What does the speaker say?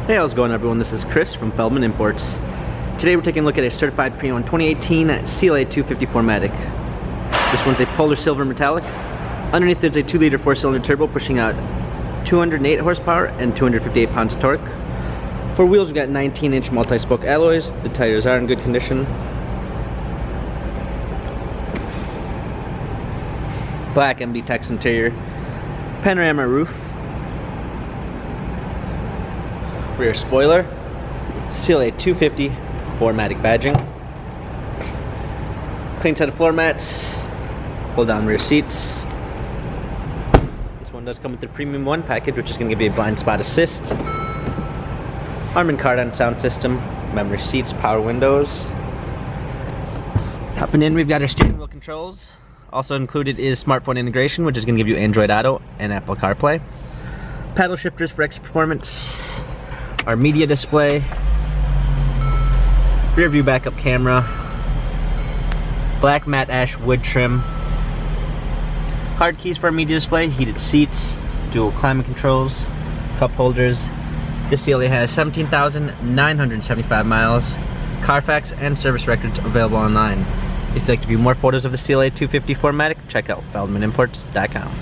Hey, how's it going, everyone? This is Chris from Feldmann Imports. Today we're taking a look at a certified pre-owned 2018 CLA 250 4MATIC. This one's a polar silver metallic. Underneath there's a 2-liter 4-cylinder turbo pushing out 208 horsepower and 258 pounds of torque. For wheels, we've got 19-inch multi-spoke alloys. The tires are in good condition. Black MD Tex interior. Panorama roof. Rear spoiler, CLA 250 4MATIC badging, clean set of floor mats, fold down rear seats. This one does come with the Premium 1 package, which is going to give you a blind spot assist, Harman Kardon sound system, memory seats, power windows. Hopping in, we've got our steering wheel controls. Also included is smartphone integration, which is going to give you Android Auto and Apple CarPlay. Paddle shifters for extra performance. Our media display, rear view backup camera, black matte ash wood trim, hard keys for our media display, heated seats, dual climate controls, cup holders. This CLA has 17,975 miles, Carfax and service records available online. If you'd like to view more photos of the CLA 250 4MATIC, check out feldmanimports.com.